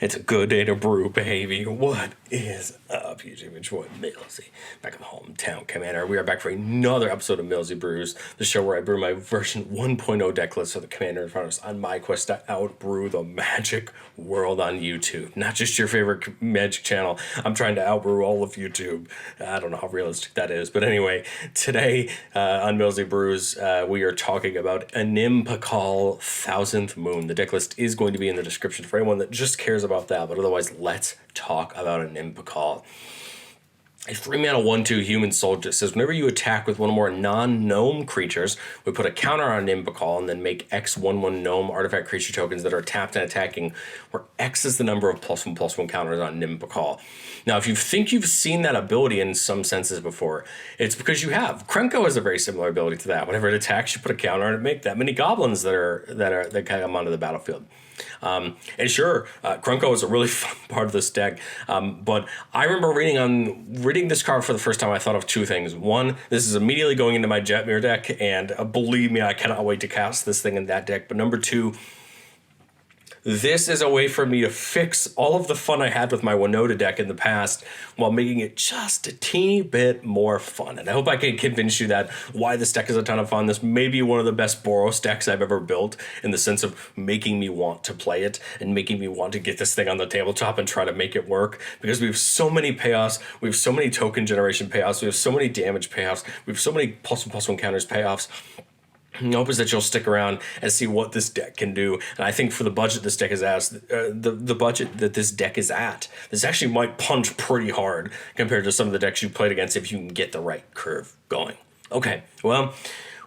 It's a good day to brew, baby. What is up, YouTube? It's your boy, Millsy, back in the hometown commander. We are back for another episode of Millsy Brews, the show where I brew my version 1.0 deck list for the commander in front of us on my quest to outbrew the magic world on YouTube. Not just your favorite magic channel. I'm trying to outbrew all of YouTube. I don't know how realistic that is. But anyway, today on Millsy Brews, we are talking about Anim, Pakal, Thousandth Moon. The deck list is going to be in the description for anyone that just cares about that, but otherwise, let's talk about Anim, Pakal. A 3-mana 1/2 human soldier says whenever you attack with one or more non-gnome creatures, we put a counter on Anim, Pakal and then make X 1/1 gnome artifact creature tokens that are tapped and attacking, where X is the number of +1/+1 counters on Anim, Pakal. Now, if you think you've seen that ability in some senses before, it's because you have. Krenko has a very similar ability to that. Whenever it attacks, you put a counter on it, make that many goblins that come onto the battlefield. And sure, Krenko is a really fun part of this deck, but I remember reading this card for the first time. I thought of two things. One, this is immediately going into my Jetmir deck, and believe me, I cannot wait to cast this thing in that deck. But number two, this is a way for me to fix all of the fun I had with my Winota deck in the past while making it just a teeny bit more fun. And I hope I can convince you that why this deck is a ton of fun. This may be one of the best Boros decks I've ever built in the sense of making me want to play it and making me want to get this thing on the tabletop and try to make it work, because we have so many payoffs, we have so many token generation payoffs, we have so many damage payoffs, we have so many +1/+1 counters payoffs. My hope is that you'll stick around and see what this deck can do. And I think for the budget this deck is at, the budget that this deck is at, this actually might punch pretty hard compared to some of the decks you played against if you can get the right curve going. Okay, well,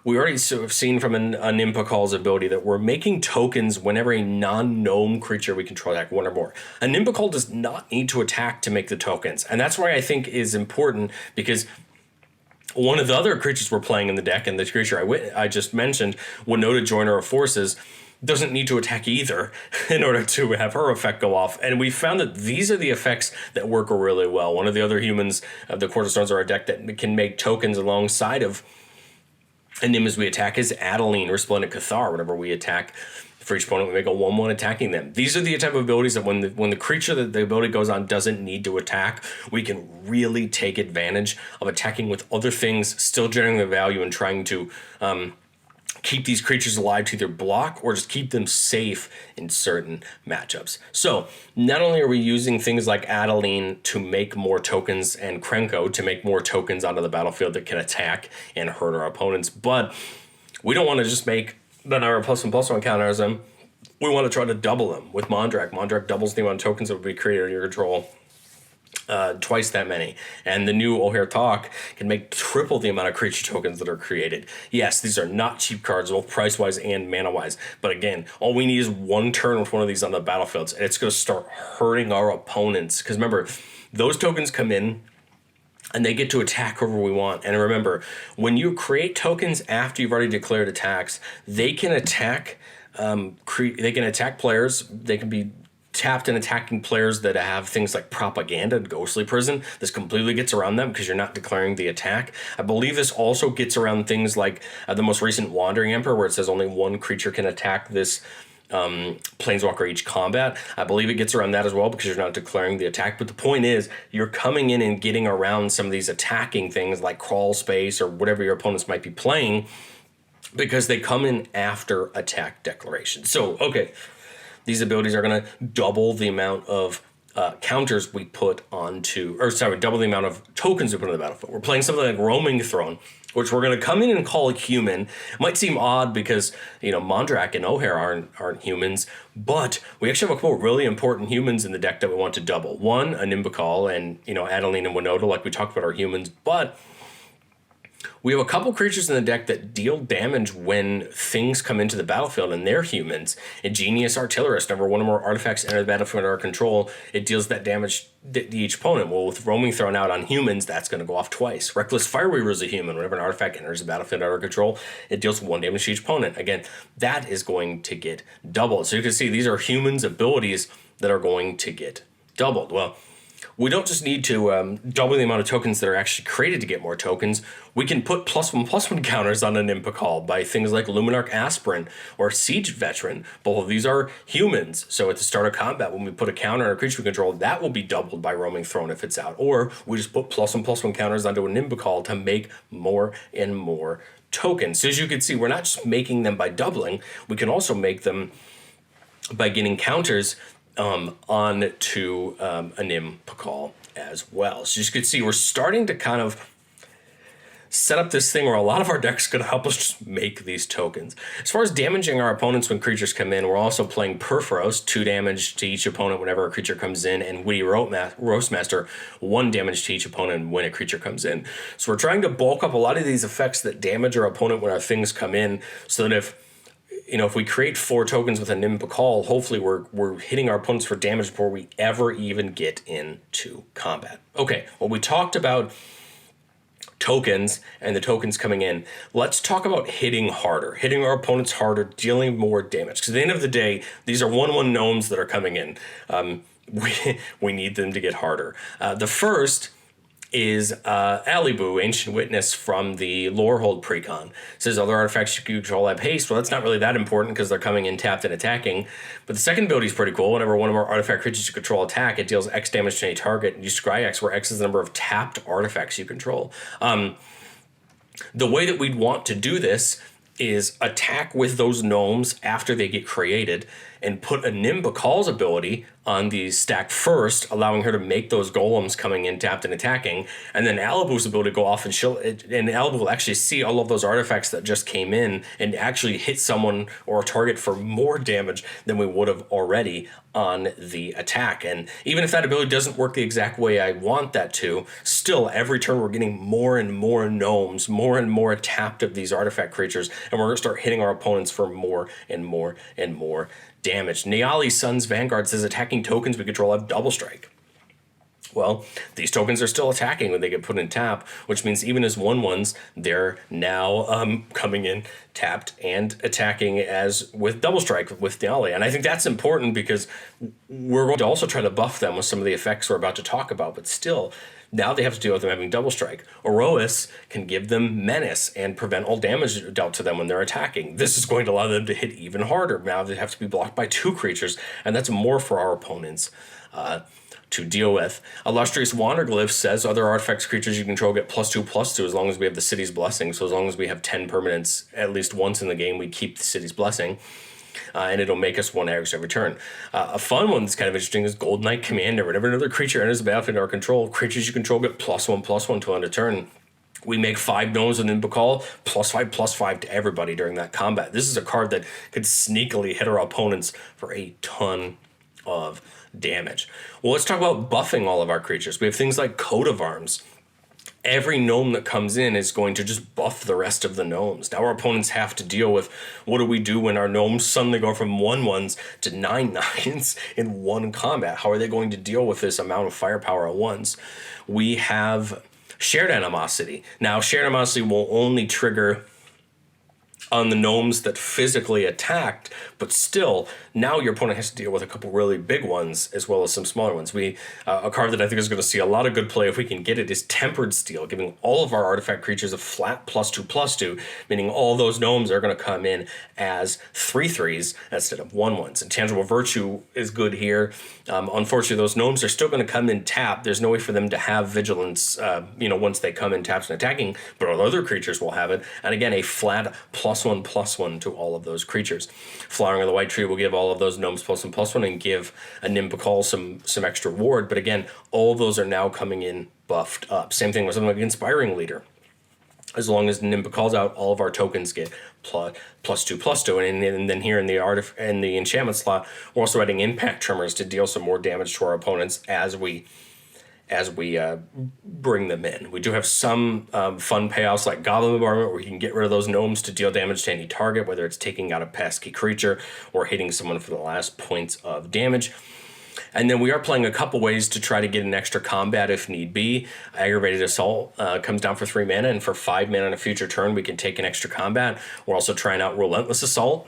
we already sort of seen from Anim, Pakal's ability that we're making tokens whenever a non-gnome creature we control attack one or more. Anim, Pakal does not need to attack to make the tokens. And that's why I think is important, because one of the other creatures we're playing in the deck, and the creature I just mentioned, Winota, Joiner of Forces, doesn't need to attack either in order to have her effect go off. And we found that these are the effects that work really well. One of the other humans, the Cornerstones of our deck that can make tokens alongside of Anim as we attack is Adeline, Resplendent Cathar. Whenever we attack, for each opponent, we make a 1/1 attacking them. These are the type of abilities that when the creature that the ability goes on doesn't need to attack, we can really take advantage of attacking with other things, still generating the value and trying to keep these creatures alive to either block or just keep them safe in certain matchups. So not only are we using things like Adeline to make more tokens and Krenko to make more tokens onto the battlefield that can attack and hurt our opponents, but we don't want to just make the number of +1/+1 counters them. We want to try to double them with Mondrak. Mondrak doubles the amount of tokens that would be created in your control, twice that many. And the new O'Hare Talk can make triple the amount of creature tokens that are created. Yes, these are not cheap cards, both price-wise and mana-wise. But again, all we need is one turn with one of these on the battlefields, and it's going to start hurting our opponents. Because remember, those tokens come in, and they get to attack whoever we want. And remember, when you create tokens after you've already declared attacks, they can attack. They can attack players. They can be tapped and attacking players that have things like Propaganda and Ghostly Prison. This completely gets around them because you're not declaring the attack. I believe this also gets around things like the most recent Wandering Emperor, where it says only one creature can attack this Planeswalker each combat. I believe it gets around that as well because you're not declaring the attack. But the point is, you're coming in and getting around some of these attacking things like Crawl Space or whatever your opponents might be playing, because they come in after attack declaration. So, okay, these abilities are going to double the amount of counters we put onto, double the amount of tokens we put on the battlefield. We're playing something like Roaming Throne, which we're going to come in and call a human. It might seem odd because, Mondrak and O'Hare aren't humans, but we actually have a couple of really important humans in the deck that we want to double. One, Anim, Pakal, and, Adeline and Winota, like we talked about, are humans, but we have a couple creatures in the deck that deal damage when things come into the battlefield, and they're humans. Ingenious Artillerist, number one or more artifacts enter the battlefield under our control, it deals that damage to each opponent. Well, with Roaming thrown out on humans, that's going to go off twice. Reckless Fireweaver is a human. Whenever an artifact enters the battlefield under our control, it deals 1 damage to each opponent. Again, that is going to get doubled. So you can see these are humans' abilities that are going to get doubled. Well, we don't just need to double the amount of tokens that are actually created to get more tokens. We can put +1/+1 counters on an Anim Pakal by things like Luminarch Aspirant or Siege Veteran. Both of these are humans, so at the start of combat, when we put a counter on a creature we control, that will be doubled by Roaming Throne if it's out. Or we just put +1/+1 counters onto an Anim Pakal to make more and more tokens. So as you can see, we're not just making them by doubling, we can also make them by getting counters onto Anim Pakal as well. So as you can see, we're starting to kind of set up this thing where a lot of our decks going to help us just make these tokens. As far as damaging our opponents when creatures come in, we're also playing Perforos, 2 damage to each opponent whenever a creature comes in, and Witty Roastmaster, 1 damage to each opponent when a creature comes in. So we're trying to bulk up a lot of these effects that damage our opponent when our things come in, so that if we create 4 tokens with a Anim Pakal, hopefully we're hitting our opponents for damage before we ever even get into combat. Okay, well, we talked about tokens and the tokens coming in. Let's talk about hitting harder, hitting our opponents harder, dealing more damage. Because at the end of the day, these are 1/1 gnomes that are coming in. We need them to get harder. The first is Alibu, Ancient Witness from the Lorehold precon. It says other artifacts you control have haste. Well, that's not really that important because they're coming in tapped and attacking. But the second ability is pretty cool. Whenever one of our artifact creatures you control attack, it deals X damage to any target. You scry X, where X is the number of tapped artifacts you control. The way that we'd want to do this is attack with those gnomes after they get created and put a Anim Pakal's ability on the stack first, allowing her to make those golems coming in tapped and attacking, and then Alibu's ability to go off and Alibu will actually see all of those artifacts that just came in and actually hit someone or a target for more damage than we would have already on the attack. And even if that ability doesn't work the exact way I want that to, still every turn we're getting more and more gnomes, more and more tapped of these artifact creatures, and we're going to start hitting our opponents for more and more and more damage. Niali's Sun's Vanguard says attacking tokens we control have double strike. Well, these tokens are still attacking when they get put in tap, which means even as 1/1s, they're now coming in tapped and attacking as with double strike with Niali. And I think that's important because we're going to also try to buff them with some of the effects we're about to talk about, but still, now they have to deal with them having double strike. Orois can give them menace and prevent all damage dealt to them when they're attacking. This is going to allow them to hit even harder. Now they have to be blocked by 2 creatures, and that's more for our opponents to deal with. Illustrious Wanderglyph says other artifacts creatures you control get +2/+2 as long as we have the city's blessing. So as long as we have 10 permanents at least once in the game, we keep the city's blessing. And it'll make us 1 aggro every turn. A fun one that's kind of interesting is Gold Knight Commander. Whenever another creature enters the battlefield under our control, creatures you control get +1/+1 till end of turn. We make 5 gnomes with Anim Pakal, +5/+5 to everybody during that combat. This is a card that could sneakily hit our opponents for a ton of damage. Well, let's talk about buffing all of our creatures. We have things like Coat of Arms. Every gnome that comes in is going to just buff the rest of the gnomes. Now our opponents have to deal with what do we do when our gnomes suddenly go from 1/1s to 9/9s in one combat? How are they going to deal with this amount of firepower at once? We have Shared Animosity. Now Shared Animosity will only trigger on the gnomes that physically attacked, but still, now your opponent has to deal with a couple really big ones as well as some smaller ones. A card that I think is going to see a lot of good play if we can get it is Tempered Steel, giving all of our artifact creatures a flat +2/+2, meaning all those gnomes are going to come in as 3/3s instead of 1/1s. And Tangible Virtue is good here. Unfortunately, those gnomes are still going to come in tapped. There's no way for them to have vigilance, once they come in tapped and attacking, but all other creatures will have it. And again, a flat +1/+1 to all of those creatures. Flowering of the White Tree will give all of those gnomes +1/+1 and give a Anim Pakal some extra ward. But again, all of those are now coming in buffed up. Same thing with something like Inspiring Leader. As long as Anim Pakal's out, all of our tokens get +2/+2. And then here in the enchantment slot, we're also adding Impact Tremors to deal some more damage to our opponents as we bring them in. We do have some fun payouts like Goblin Bombardment, where you can get rid of those gnomes to deal damage to any target, whether it's taking out a pesky creature or hitting someone for the last points of damage. And then we are playing a couple ways to try to get an extra combat if need be. Aggravated Assault comes down for 3 mana, and for 5 mana on a future turn, we can take an extra combat. We're also trying out Relentless Assault,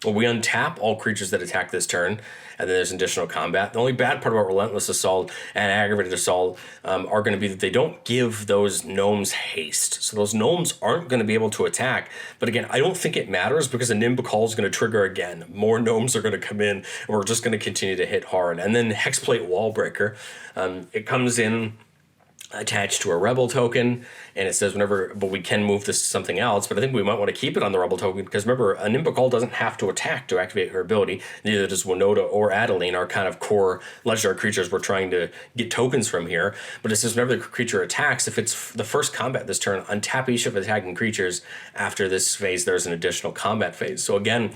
Well, we untap all creatures that attack this turn, and then there's additional combat. The only bad part about Relentless Assault and Aggravated Assault are going to be that they don't give those gnomes haste. So those gnomes aren't going to be able to attack. But again, I don't think it matters because Anim Pakal is going to trigger again. More gnomes are going to come in, and we're just going to continue to hit hard. And then Hexplate Wallbreaker, it comes in attached to a rebel token, and it says whenever, but we can move this to something else, but I think we might want to keep it on the rebel token because remember, a Nimbakal doesn't have to attack to activate her ability. Neither does Winota or Adeline, our kind of core legendary creatures we're trying to get tokens from here. But it says whenever the creature attacks, if it's the first combat this turn, untap each of the attacking creatures. After this phase, there's an additional combat phase. So again,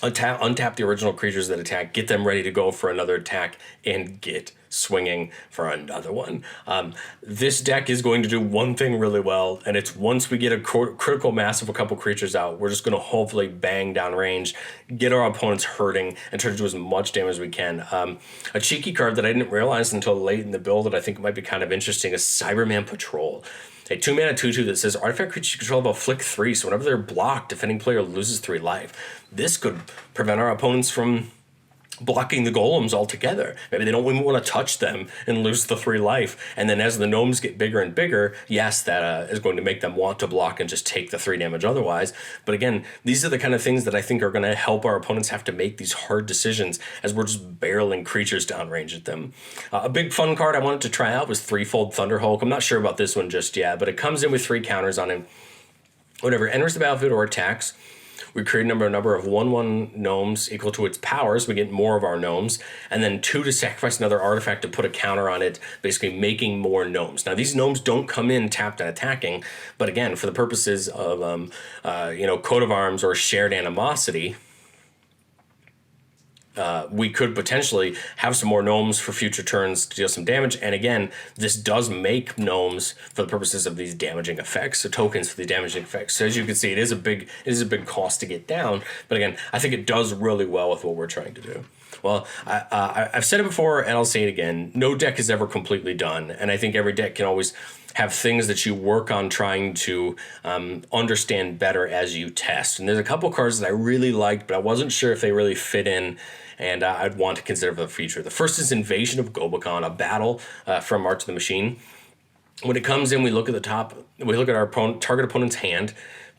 untap the original creatures that attack, get them ready to go for another attack, and get swinging for another one. This deck is going to do one thing really well, and it's once we get a critical mass of a couple creatures out, we're just going to hopefully bang down range, get our opponents hurting, and try to do as much damage as we can. A cheeky card that I didn't realize until late in the build that I think might be kind of interesting is Cyberman Patrol. A 2-mana 2/2 that says artifact creatures you control have a flick 3, so whenever they're blocked, defending player loses 3 life. This could prevent our opponents from blocking the golems altogether. Maybe they don't even want to touch them and lose the 3 life. And then as the gnomes get bigger and bigger, yes, that is going to make them want to block and just take the 3 damage otherwise. But again, these are the kind of things that I think are going to help our opponents have to make these hard decisions as we're just barreling creatures downrange at them. A big fun card I wanted to try out was Threefold Thunderhulk. I'm not sure about this one just yet, but it comes in with 3 counters on it. Whenever it enters the battlefield or attacks, we create a number of 1/1 gnomes equal to its powers. We get more of our gnomes. And then 2 to sacrifice another artifact to put a counter on it, basically making more gnomes. Now, these gnomes don't come in tapped and attacking. But again, for the purposes of, coat of arms or shared animosity, we could potentially have some more gnomes for future turns to deal some damage. And again, this does make gnomes for the purposes of these damaging effects, so tokens for the damaging effects. So as you can see, it is a big cost to get down. But again, I think it does really well with what we're trying to do. Well, I've said it before, and I'll say it again. No deck is ever completely done, and I think every deck can always have things that you work on trying to understand better as you test. And there's a couple cards that I really liked, but I wasn't sure if they really fit in, and I'd want to consider for the future. The first is Invasion of Gobakhan, a battle from March of the Machine. When it comes in, we look at the top, we look at our target opponent's hand,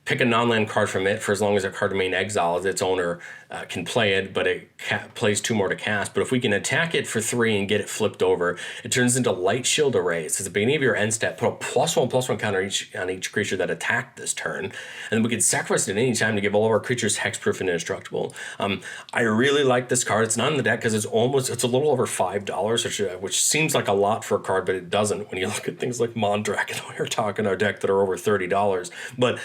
pick a non-land card from it for as long as that card remains exiled. Its owner can play it, but it plays 2 more to cast. But if we can attack it for 3 and get it flipped over, it turns into Light Shield Array. It says at the beginning of your end step, put a +1/+1 counter on each creature that attacked this turn. And then we can sacrifice it at any time to give all of our creatures hexproof and indestructible. I really like this card. It's not in the deck because it's a little over $5, which seems like a lot for a card, but it doesn't when you look at things like Mondrak and we're talking our deck that are over $30. But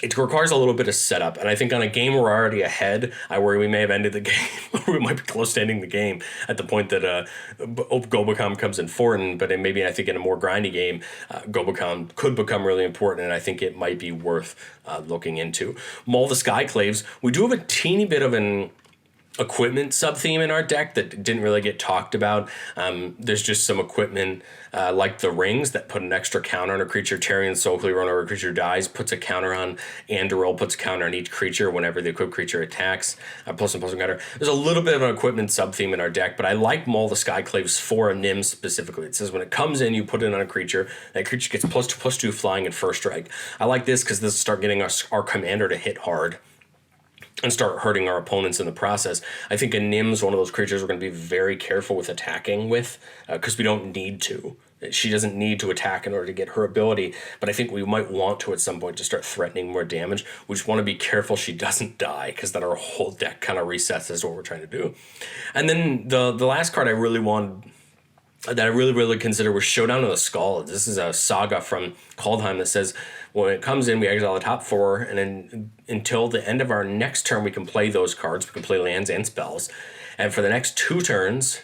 it requires a little bit of setup, and I think on a game we're already ahead, I worry we may have ended the game, or we might be close to ending the game at the point that Gobakhan becomes important, but maybe I think in a more grindy game, Gobakhan could become really important, and I think it might be worth looking into. Maul the Skyclaves, we do have a teeny bit of an equipment sub-theme in our deck that didn't really get talked about. There's just some equipment like the rings that put an extra counter on a creature. Tarion Soulcleaver, whenever a creature dies, puts a counter on. Andoril puts a counter on each creature whenever the equipped creature attacks. +1/+1 counter. There's a little bit of an equipment sub-theme in our deck, but I like Maul the Skyclaves for a Nim specifically. It says when it comes in, you put it on a creature. That creature gets +2/+2 flying and first strike. I like this because this will start getting our commander to hit hard and start hurting our opponents in the process. I think a Nim's one of those creatures we're going to be very careful with attacking with because we don't need to. She doesn't need to attack in order to get her ability, but I think we might want to at some point to start threatening more damage. We just want to be careful she doesn't die because then our whole deck kind of resets as what we're trying to do. And then the last card I really wanted, that I really consider, was Showdown of the Skull. This is a saga from Kaldheim that says when it comes in, we exile the top 4, and then until the end of our next turn, we can play those cards. We can play lands and spells. And for the next 2 turns,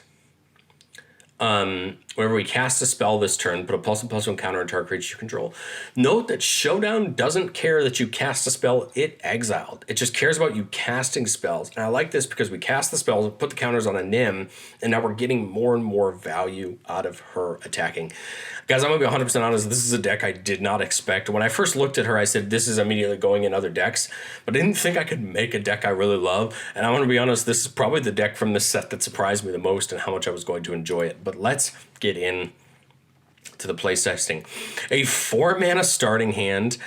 Whenever we cast a spell this turn, put a +1/+1 counter into our creature you control. Note that Showdown doesn't care that you cast a spell it exiled. It just cares about you casting spells. And I like this because we cast the spells, put the counters on Anim, and now we're getting more and more value out of her attacking. Guys, I'm going to be 100% honest. This is a deck I did not expect. When I first looked at her, I said, this is immediately going in other decks. But I didn't think I could make a deck I really love. And I'm going to be honest, this is probably the deck from this set that surprised me the most and how much I was going to enjoy it. But let's get in to the playtesting. A 4-mana starting hand.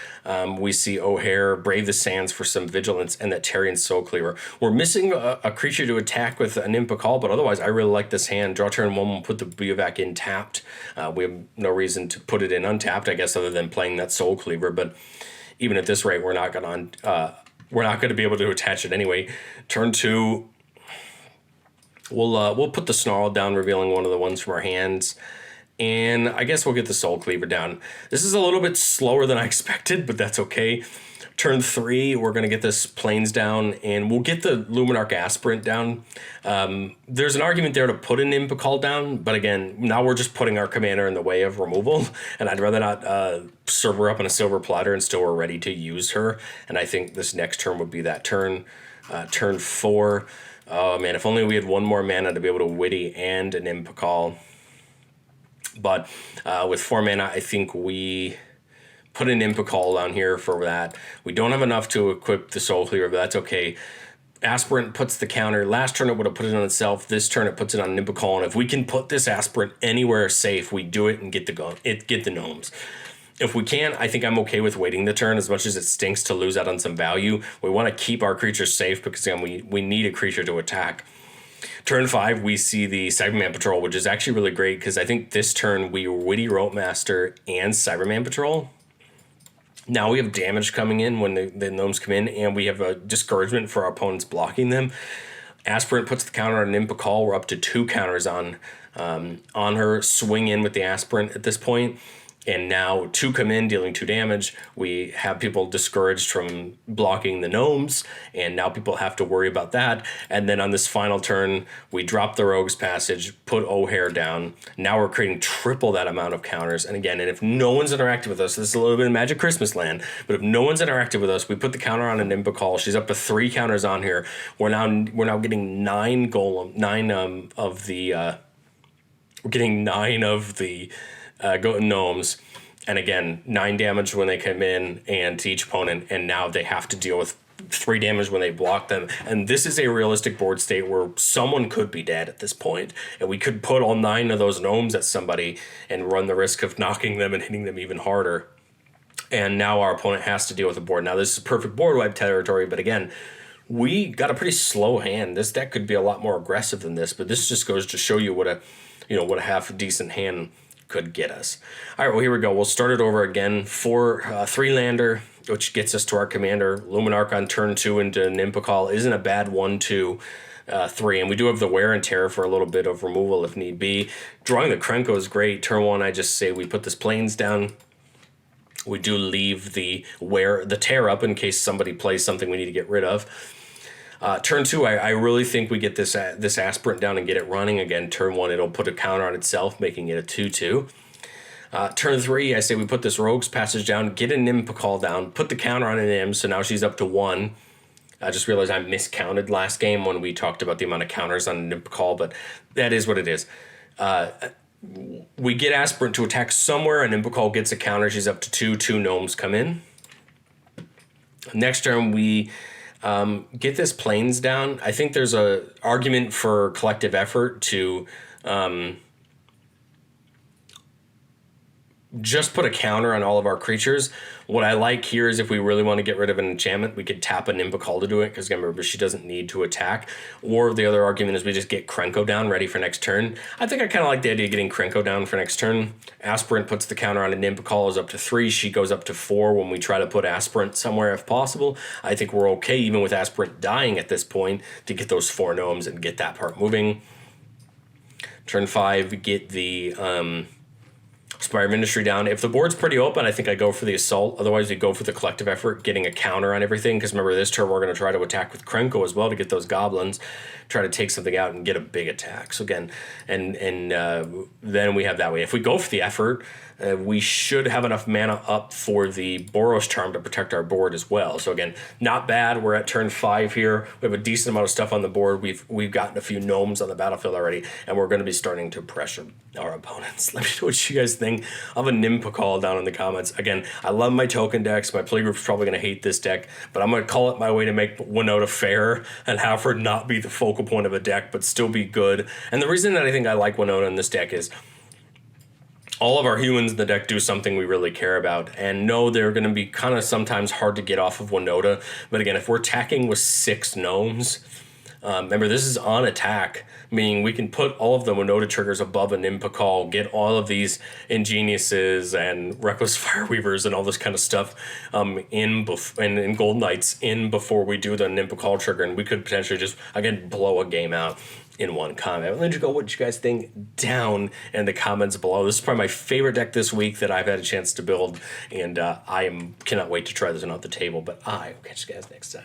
We see O'Hare, Brave the Sands for some vigilance, and that Tarian Soul Cleaver. We're missing a creature to attack with an Anim, Pakal, but otherwise I really like this hand. Draw turn 1, we'll put the Biovac in tapped. We have no reason to put it in untapped, I guess, other than playing that Soul Cleaver, but even at this rate, we're not going to be able to attach it anyway. Turn 2, we'll put the Snarl down, revealing one of the ones from our hands. And I guess we'll get the Soul Cleaver down. This is a little bit slower than I expected, but that's okay. Turn 3, we're going to get this Plains down, and we'll get the Luminarch Aspirant down. There's an argument there to put an Impakal down, but again, now we're just putting our commander in the way of removal, and I'd rather not serve her up on a silver platter until we're ready to use her, and I think this next turn would be that turn. Turn 4, oh man, if only we had one more mana to be able to Witty and an Impakal. But with 4 mana, I think we put an Impakal down here for that. We don't have enough to equip the Soul Cleaver, but that's okay. Aspirant puts the counter. Last turn it would have put it on itself. This turn it puts it on an Impakal. And if we can put this Aspirant anywhere safe, we do it and get the gnomes. If we can't, I think I'm okay with waiting the turn, as much as it stinks to lose out on some value. We want to keep our creatures safe because again, we need a creature to attack. Turn 5, we see the Cyberman Patrol, which is actually really great because I think this turn we Witty Rope Master and Cyberman Patrol. Now we have damage coming in when the gnomes come in, and we have a discouragement for our opponents blocking them. Aspirant puts the counter on an Impakal. We're up to 2 counters on her. Swing in with the Aspirant at this point. And now 2 come in, dealing 2 damage. We have people discouraged from blocking the gnomes, and now people have to worry about that. And then on this final turn, we drop the Rogue's Passage, put O'Hare down. Now we're creating triple that amount of counters. And again, and if no one's interacted with us, this is a little bit of Magic Christmas land, but if no one's interacted with us, we put the counter on an Impakal. She's up to 3 counters on here. We're now getting 9 golem, 9 of the we're getting 9 of the gnomes, and again 9 damage when they come in and to each opponent, and now they have to deal with 3 damage when they block them. And this is a realistic board state where someone could be dead at this point, and we could put all 9 of those gnomes at somebody and run the risk of knocking them and hitting them even harder. And now our opponent has to deal with the board. Now this is perfect board wipe territory, but again, we got a pretty slow hand. This deck could be a lot more aggressive than this, but this just goes to show you what a half decent hand could get us. All right, well, here we go. We'll start it over again. 3-lander, which gets us to our commander. Luminarch on turn 2 into an Impakal isn't a bad 1-2. 3, and we do have the Wear and Tear for a little bit of removal if need be. Drawing the Krenko is great. Turn 1, I just say we put this Plains down. We do leave the Tear up in case somebody plays something we need to get rid of. Turn 2, I really think we get this Aspirant down and get it running. Again, turn 1, it'll put a counter on itself, making it a 2-2. Turn 3, I say we put this Rogue's Passage down, get an Impakal down, put the counter on an Im, so now she's up to 1. I just realized I miscounted last game when we talked about the amount of counters on an Impakal, but that is what it is. We get Aspirant to attack somewhere, and Impakal gets a counter, she's up to 2 gnomes come in. Next turn, we get this Plains down. I think there's a argument for collective effort to just put a counter on all of our creatures. What I like here is if we really want to get rid of an enchantment, we could tap an Impakal to do it, because remember, she doesn't need to attack. Or the other argument is we just get Krenko down ready for next turn. I think I kind of like the idea of getting Krenko down for next turn. Aspirant puts the counter on an Impakal, is up to 3. She goes up to 4 when we try to put Aspirant somewhere if possible. I think we're okay even with Aspirant dying at this point to get those 4 gnomes and get that part moving. Turn 5, get the Spire Ministry down. If the board's pretty open, I think I go for the Assault. Otherwise, we go for the Collective Effort, getting a counter on everything. Because remember, this turn we're going to try to attack with Krenko as well to get those goblins, try to take something out and get a big attack. So again, and then we have that way. If we go for the effort, we should have enough mana up for the Boros charm to protect our board as well. So again, not bad. We're at turn 5 here. We have a decent amount of stuff on the board. We've gotten a few gnomes on the battlefield already, and we're going to be starting to pressure our opponents. Let me know what you guys think. I'll have a Nim Pakal down in the comments. Again, I love my token decks. My playgroup's probably going to hate this deck, but I'm going to call it my way to make Winota fair and have her not be the focal point of a deck, but still be good. And the reason that I think I like Winota in this deck is all of our humans in the deck do something we really care about. And no, they're going to be kind of sometimes hard to get off of Winota. But again, if we're attacking with 6 gnomes, remember, this is on attack, meaning we can put all of the Winota triggers above a Nim Pakal, get all of these Ingeniuses and Reckless Fireweavers and all this kind of stuff and Gold Knights in before we do the Nim Pakal trigger, and we could potentially just, again, blow a game out in one comment. Let me go what you guys think down in the comments below. This is probably my favorite deck this week that I've had a chance to build, and cannot wait to try this one off the table, but I will catch you guys next time.